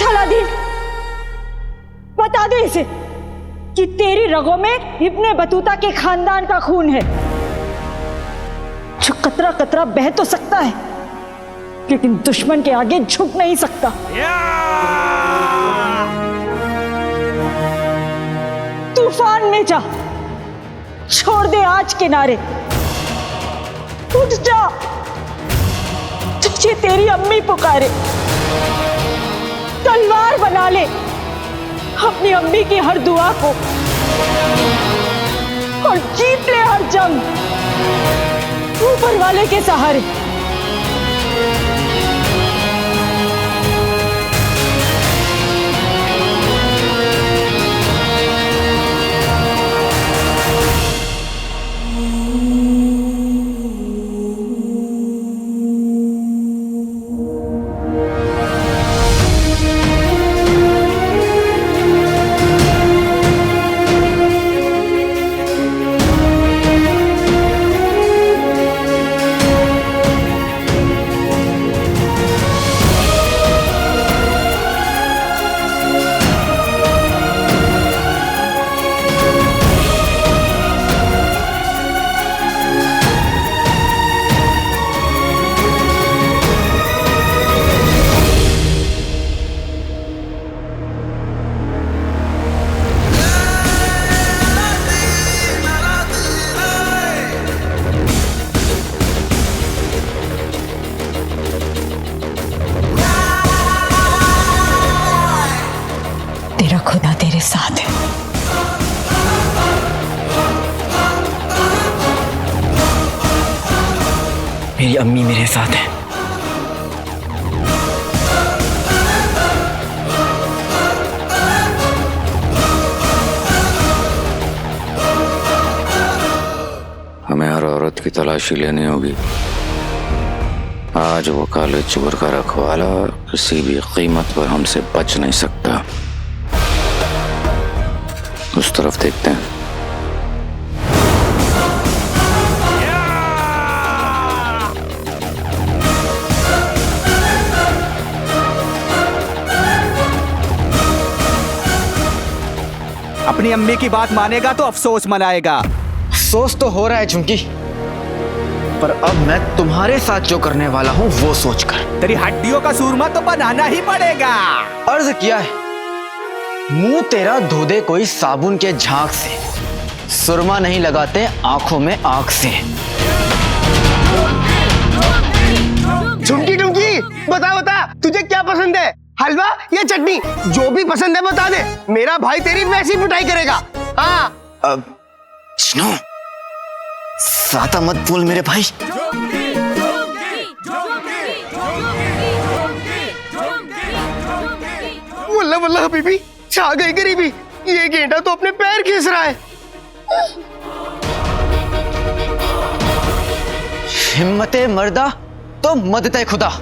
Aladdin, बता दे इसे कि तेरी रगों में इब्ने बतूता के खानदान का खून है, जो कतरा कतरा बह तो सकता है लेकिन दुश्मन के आगे झुक नहीं सकता। तूफान में जा, छोड़ दे आज किनारे, उठ जा, तुझे तेरी अम्मी पुकारे। तलवार बना ले अपनी अम्मी की हर दुआ को और जीत ले हर जंग ऊपर वाले के सहारे। तेरा खुदा तेरे साथ है। मेरी अम्मी मेरे साथ है। हमें हर औरत की तलाशी लेनी होगी। आज वो काले चोर का रखवाला किसी भी कीमत पर हमसे बच नहीं सकता। उस तरफ देखते हैं। अपनी अम्मी की बात मानेगा तो अफसोस मनाएगा। अफसोस तो हो रहा है झुमकी, पर अब मैं तुम्हारे साथ जो करने वाला हूँ वो सोचकर। तेरी हड्डियों का सूरमा तो बनाना ही पड़ेगा। अर्ज किया है, मुंह तेरा धो दे कोई साबुन के झाग से, सुरमा नहीं लगाते आंखों में आंख से। झुमकी टुमकी बता बता, तुझे क्या पसंद है, हलवा या चटनी? जो भी पसंद है बता दे, मेरा भाई तेरी वैसी पिटाई करेगा। हाँ अब सुनो, साता मत बोल मेरे भाई। वल्ला वल्ला हबीबी, छा गई गरीबी। ये गेंडा तो अपने पैर खींच रहा है। हिम्मते मर्दा तो मदते खुदा।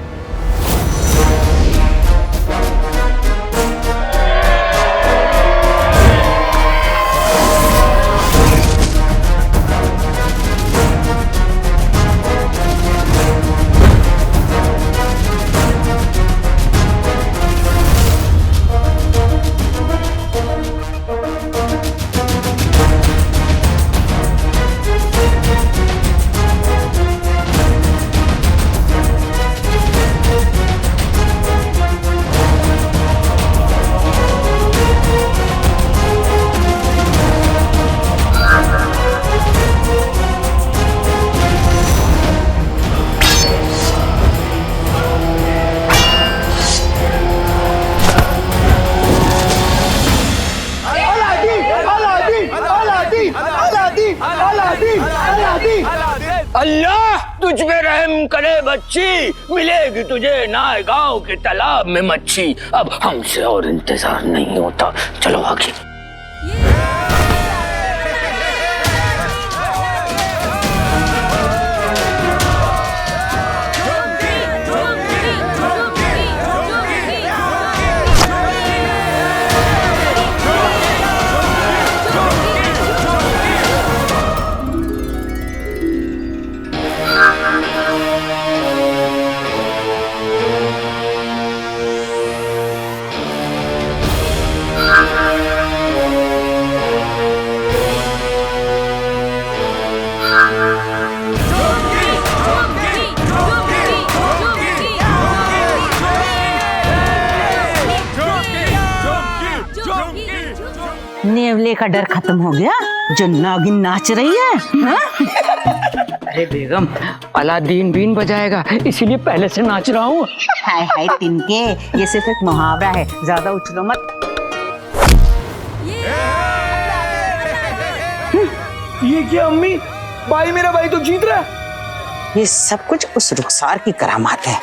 अल्लाह तुझ पे रहम करे बच्ची, मिलेगी तुझे नाए गांव के तालाब में मच्छी। अब हमसे और इंतजार नहीं होता, चलो आगे। नेवले का डर खत्म हो गया जो नागिन नाच रही है, हाँ? अरे बेगम, अलादीन बीन बजाएगा, इसीलिए पहले से नाच रहा हूँ। हाय हाय तिनके, ये सिर्फ एक मुहावरा है, ज्यादा उछलो मत। ये क्या अम्मी, भाई मेरा भाई तो जीत रहा है। ये सब कुछ उस रुखसार की करामात है।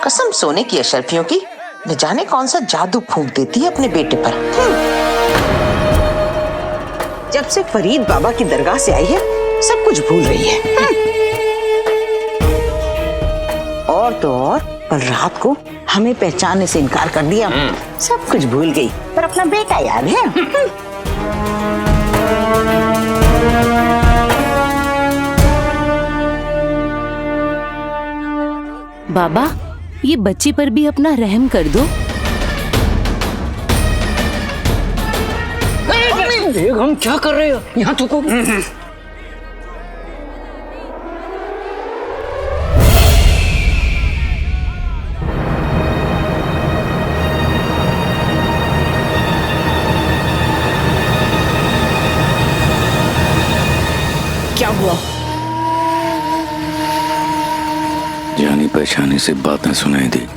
कसम सोने की अशरफियों की, न जाने कौन सा जादू फूंक देती है अपने बेटे पर। जब से फरीद बाबा की दरगाह से आई है सब कुछ भूल रही है। और तो और कल रात को हमें पहचानने से इनकार कर दिया। सब कुछ भूल गई पर अपना बेटा याद है। बाबा, ये बच्ची पर भी अपना रहम कर दो। बेगम क्या कर रहे हो? यहाँ तो क्या हुआ? जानी पहचानी से बातें सुनाई दी,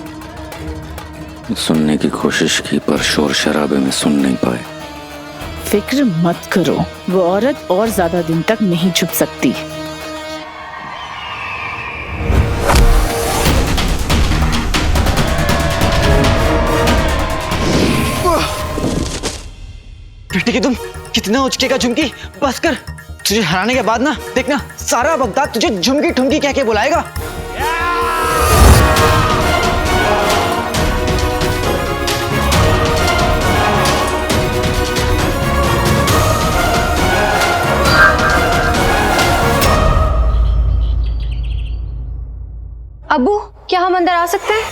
सुनने की कोशिश की पर शोर शराबे में सुन नहीं पाए। फिक्र मत करो, वो औरत और ज्यादा दिन तक नहीं छुप सकती। बेटे तुम कितना उचकेगा झुमकी, बस कर। तुझे हराने के बाद ना देखना सारा बगदाद तुझे झुमकी ठुमकी कह के बुलाएगा। अब्बू, क्या हम अंदर आ सकते हैं?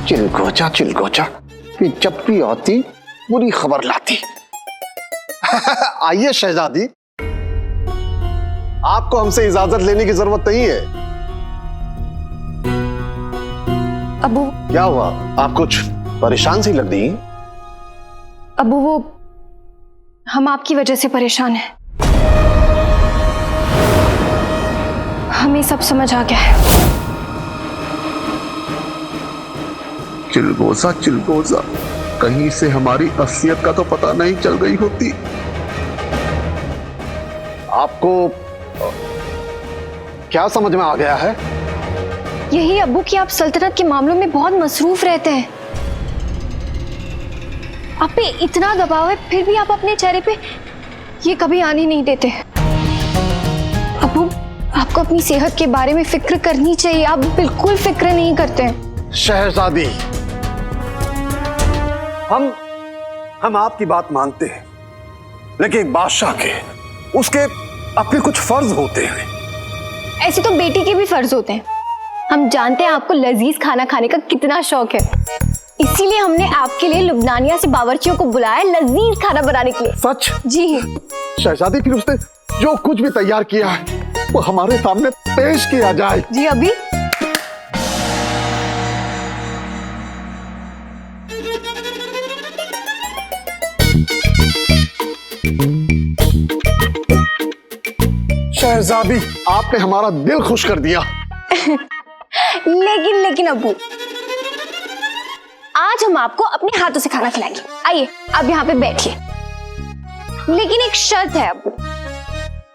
चिलगोचा कि जब भी आती बुरी खबर लाती। आइए शहजादी, आपको हमसे इजाजत लेने की जरूरत नहीं है। अब्बू, क्या हुआ, आप कुछ परेशान सी लग रही? अब्बू वो हम आपकी वजह से परेशान हैं। हमें सब समझ आ गया है। चिलगोजा, कहीं से हमारी असलियत का तो पता नहीं चल गई होती। आपको क्या समझ में आ गया है? यही अब्बू कि आप सल्तनत के मामलों में बहुत मसरूफ रहते हैं। आप पे इतना दबाव है फिर भी आप अपने चेहरे पे ये कभी आने नहीं देते। अब्बू, आपको अपनी सेहत के बारे में फिक्र करनी चाहिए, आप बिल्कुल फिक्र नहीं करते हैं। शहजादी, हम आपकी बात मानते हैं, लेकिन बादशाह के उसके अपने कुछ फर्ज होते हैं। ऐसे तो बेटी के भी फर्ज होते हैं। हम जानते हैं आपको लजीज खाना खाने का कितना शौक है, इसीलिए हमने आपके लिए लुबनानिया से बावर्चियों को बुलाया लजीज खाना बनाने के लिए। सच? जी शहजादी, फिर उसने जो कुछ भी तैयार किया है वो हमारे सामने पेश किया जाए। जी अभी शहजादी, आपने हमारा दिल खुश कर दिया। लेकिन अब्बू, आज हम आपको अपने हाथों से खाना खिलाएंगे। आइए आप यहाँ पे बैठिए। लेकिन एक शर्त है अब्बू,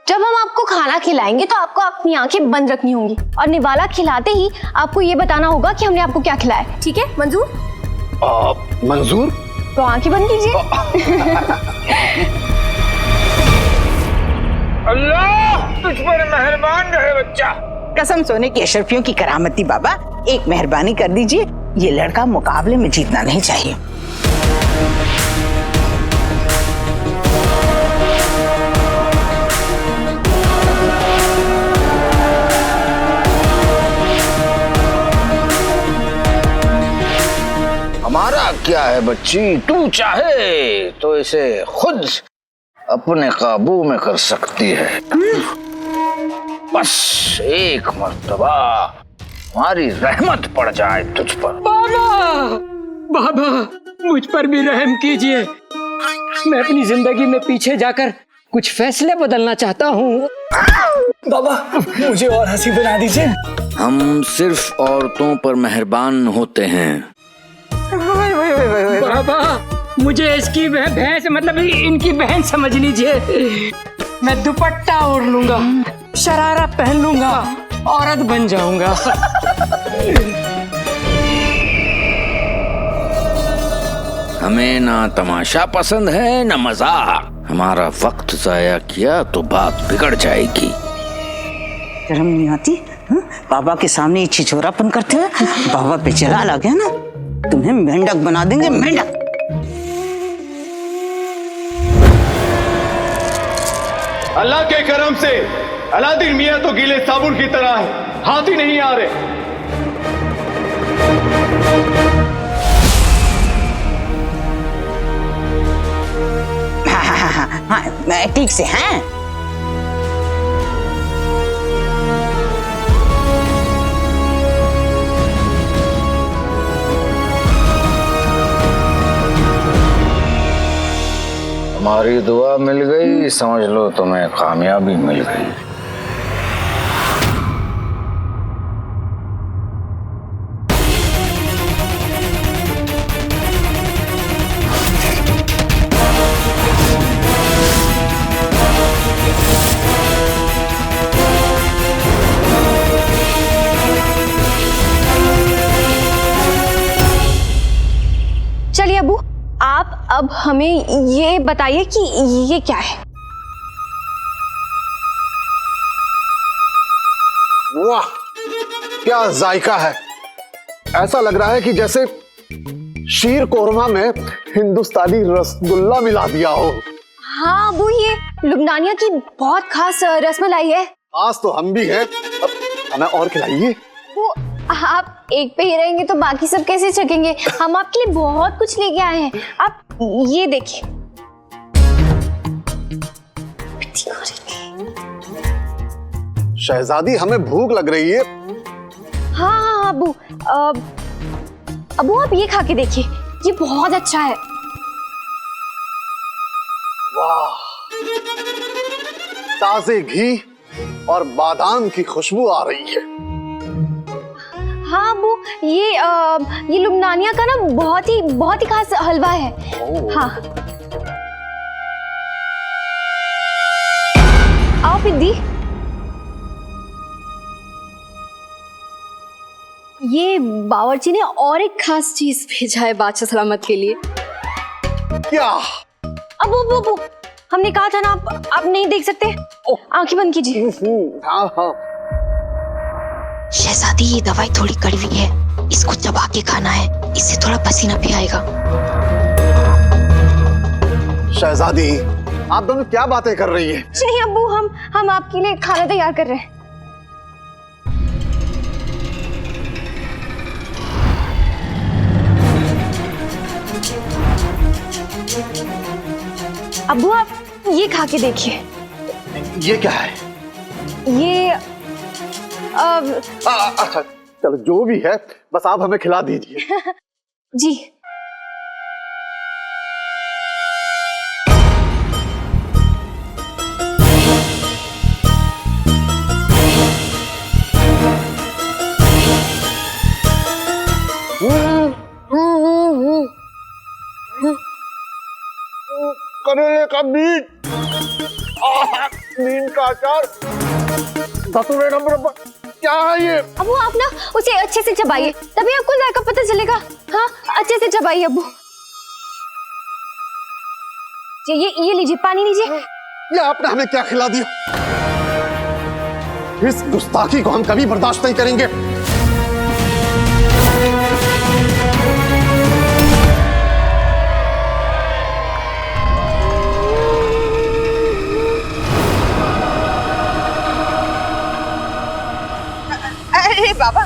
जब हम आपको खाना खिलाएंगे तो आपको अपनी आंखें बंद रखनी होंगी और निवाला खिलाते ही आपको ये बताना होगा कि हमने आपको क्या खिलाया। ठीक है, मंजूर? मंजूर? तो आंखें बंद कीजिए। अल्लाह तुझ पर मेहरबान रहे बच्चा। कसम सोने की अशरफियों की करामती बाबा, एक मेहरबानी कर दीजिए, ये लड़का मुकाबले में जीतना नहीं चाहिए। हमारा क्या है बच्ची, तू चाहे तो इसे खुद अपने काबू में कर सकती है। बस एक मर्तबा हमारी रहमत पड़ जाए तुझ पर। बाबा, बाबा मुझ पर भी रहम कीजिए। मैं अपनी जिंदगी में पीछे जाकर कुछ फैसले बदलना चाहता हूँ। बाबा मुझे और हंसी बना दीजिए। हम सिर्फ औरतों पर मेहरबान होते हैं। बाबा मुझे इसकी भैंस मतलब इनकी बहन समझ लीजिए। मैं दुपट्टा ओढ़ लूंगा, शरारा पहन लूंगा, औरत बन जाऊंगा। हमें ना तमाशा पसंद है ना मजाक। हमारा वक्त जाया किया तो बात बिगड़ जाएगी। शर्म नहीं आती? हाँ? बाबा के सामने ये छिछोरापन करते हैं। बाबा पे चला आ गया ना, तुम्हें मेंढक बना देंगे, मेंढक। अल्लाह के करम से अलादीन मियां तो गीले साबुन की तरह है, हाथ ही नहीं आ रहे। हाँ, ठीक से हैं। हमारी दुआ मिल गई, समझ लो तुम्हें कामयाबी मिल गई। चलिए अबू, आप अब हमें ये बताइए कि ये क्या है। वाह क्या जायका है। ऐसा लग रहा है कि जैसे शीर कोरमा में हिंदुस्तानी रसगुल्ला मिला दिया हो। हाँ अबू, ये लुबनानिया की बहुत खास रसमलाई है। आज तो हम भी हैं, अब हमें और खिलाइए। वो आप एक पे ही रहेंगे तो बाकी सब कैसे चखेंगे? हम आपके लिए बहुत कुछ लेके आए हैं, आप ये देखिए। शहजादी हमें भूख लग रही है। हाँ हाँ अबू, अबू आप ये खा के देखिए, ये बहुत अच्छा है। वाह, ताजे घी और बादाम की खुशबू आ रही है। हाँ अबू, ये लुबनानिया का ना बहुत ही खास हलवा है। हाँ आओ पिद्दी, ये बावर्ची ने और एक खास चीज भेजा है बादशाह सलामत के लिए। क्या? अबू, हमने कहा था ना, आप नहीं देख सकते, आंखें बंद कीजिए। हाँ हाँ। शहजादी ये दवाई थोड़ी कड़वी है, इसको चबा के खाना है, इससे थोड़ा पसीना भी आएगा। शहजादी आप दोनों क्या बातें कर रही हैं? नहीं अब्बू, हम आपके लिए खाना तैयार कर रहे हैं। अब्बू आप ये खा के देखिए। ये क्या है? ये अच्छा चलो जो भी है, बस आप हमें खिला दीजिए। जी। करेले का बीज, नीम का अचार, धतूरे का मुरब्बा, क्या है ये? अब्बू आप ना उसे अच्छे से चबाइए, तभी आपको जायका पता चलेगा। हाँ अच्छे से चबाइए अब्बू। ये लीजिए, पानी लीजिए। ये आपने हमें क्या खिला दिया? इस गुस्ताखी को हम कभी बर्दाश्त नहीं करेंगे। अरे बाबा,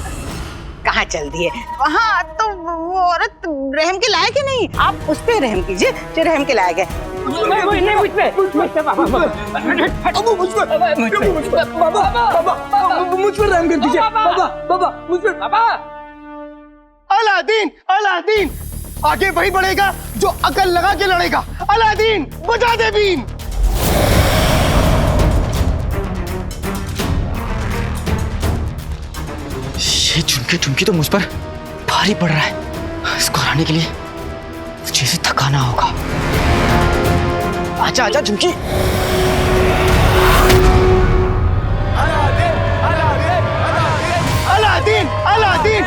कहाँ चल दिए? वहाँ तो वो औरत रहम के लायक ही नहीं। आप उस पे रहम कीजिए जो रहम के लायक है। मुझ पर रहम कर दीजिए बाबा, मुझ पर। अलादीन, अलादीन आगे वही बढ़ेगा जो अकल लगा के लड़ेगा। अलादीन बजा दे बीन। ये झुमकी झुमकी तो मुझ पर भारी पड़ रहा है। इसको हराने के लिए मुझे इसे थकाना होगा। आजा आजा झुमकी। अलादीन, अलादीन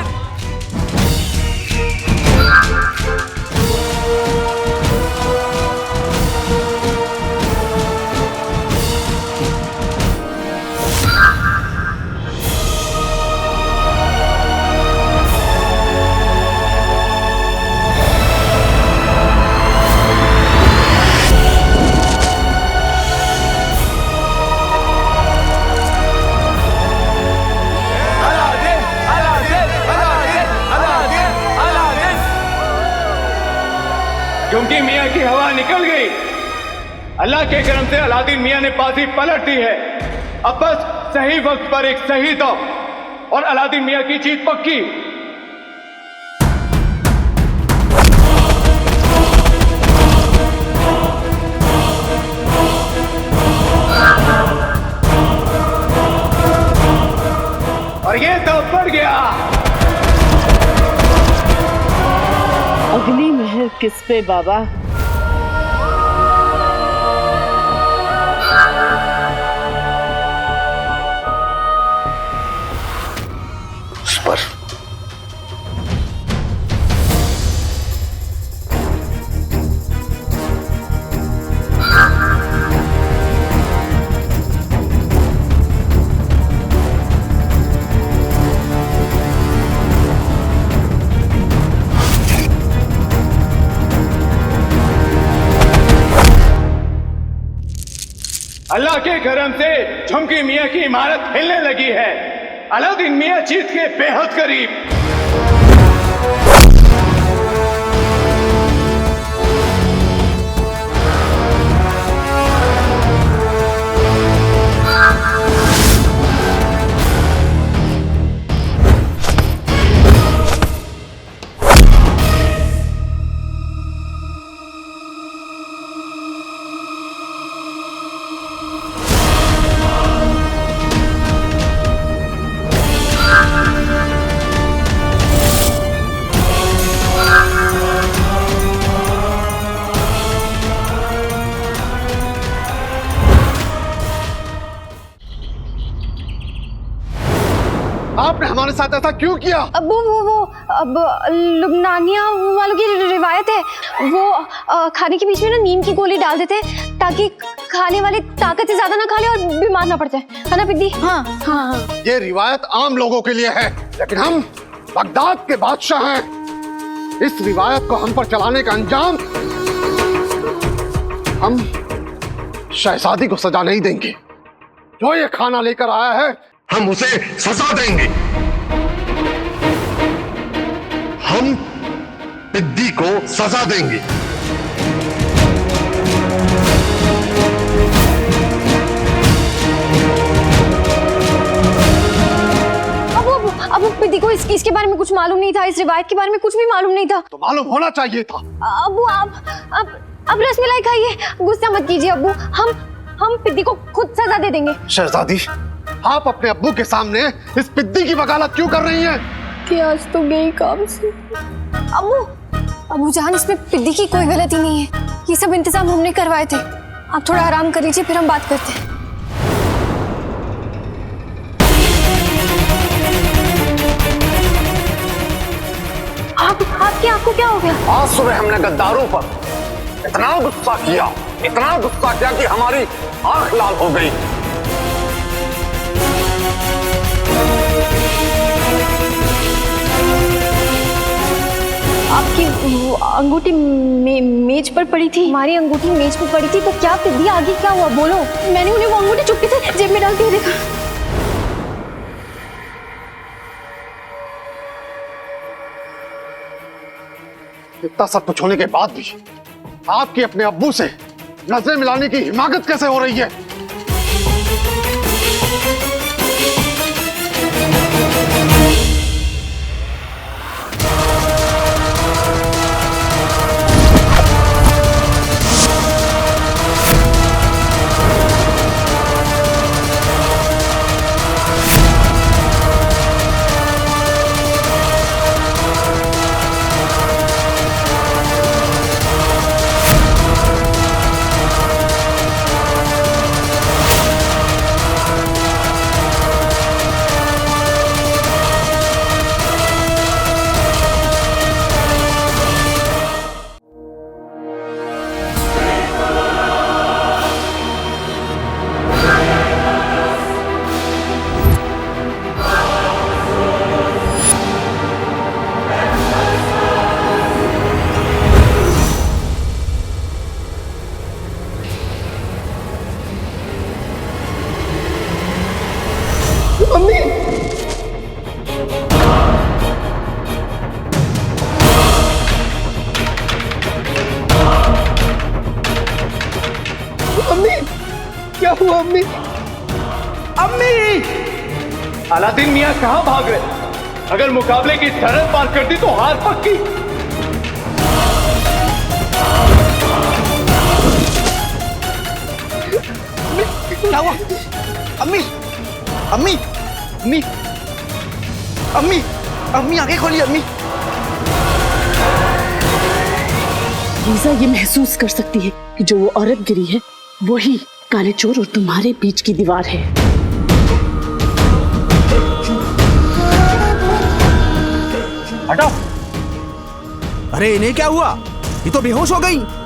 झुमकी मियाँ की हवा निकल गई। अल्लाह के करम से अलादीन मियाँ ने बाजी पलट दी है। अब बस सही वक्त पर एक सही दम और अलादीन मियाँ की जीत पक्की। और ये तो बढ़ गया। अगली मेहर किस पे बाबा? उस पर। अल्लाह के करम से झुमकी मियाँ की इमारत हिलने लगी है। अलादीन मियाँ जीत के बेहद करीब। आपने हमारे साथ ऐसा क्यों किया? अब अब लुबनानिया वालों की रिवायत है। वो खाने के बीच में ना नीम की गोली डाल देते हैं ताकि खाने वाले ताकत से ज्यादा ना खा ले और बीमार ना पड़ जाए, है ना पिद्दी? हाँ हाँ हाँ। ये रिवायत आम लोगों के लिए है, लेकिन हम बगदाद के बादशाह हैं। इस रिवायत को हम पर चलाने का अंजाम हम शहजादी को सजा नहीं देंगे। जो ये खाना लेकर आया है हम उसे सजा देंगे। हम पिद्दी को सजा देंगे। अब पिद्दी को इसके बारे में कुछ मालूम नहीं था, इस रिवायत के बारे में कुछ भी मालूम नहीं था। तो मालूम होना चाहिए था। अबू अब रसमलाई खाइए, गुस्सा मत कीजिए अब्बू। हम पिद्दी को खुद सजा दे देंगे। शहजादी, आप अपने अब्बू के सामने इस पिद्दी की वकालत क्यों कर रही हैं? कि आज तो गई काम से। अबू जान, इसमें पिद्दी की कोई गलती नहीं है। ये सब इंतजाम हमने करवाए थे। आप थोड़ा आराम कर लीजिए, फिर हम बात करते हैं। आपकी आंख को क्या हो गया? आज सुबह हमने गद्दारों पर इतना गुस्सा किया कि हमारी आंख लाल हो गई। आपकी अंगूठी मेज पर पड़ी थी। हमारी अंगूठी मेज पर पड़ी थी, तो क्या पिद्दी आगे क्या हुआ बोलो? मैंने उन्हें वो अंगूठी चुपके से जेब में डाल के देखा। इतना सब कुछ होने के बाद भी आपकी अपने अब्बू से नजरें मिलाने की हिमाकत कैसे हो रही है? क्या हुआ अम्मी? अम्मी! अलादीन मियां कहां भाग रहे? अगर मुकाबले की सरहद पार कर दी तो हार पक्की। क्या हुआ? अम्मी! अम्मी! अम्मी! अम्मी! अम्मी आंखें खोली अम्मी! लीजा ये महसूस कर सकती है कि जो वो औरत गिरी है वही काले चोर और तुम्हारे बीच की दीवार है। हटाओ। अरे इन्हें क्या हुआ? ये तो बेहोश हो गई।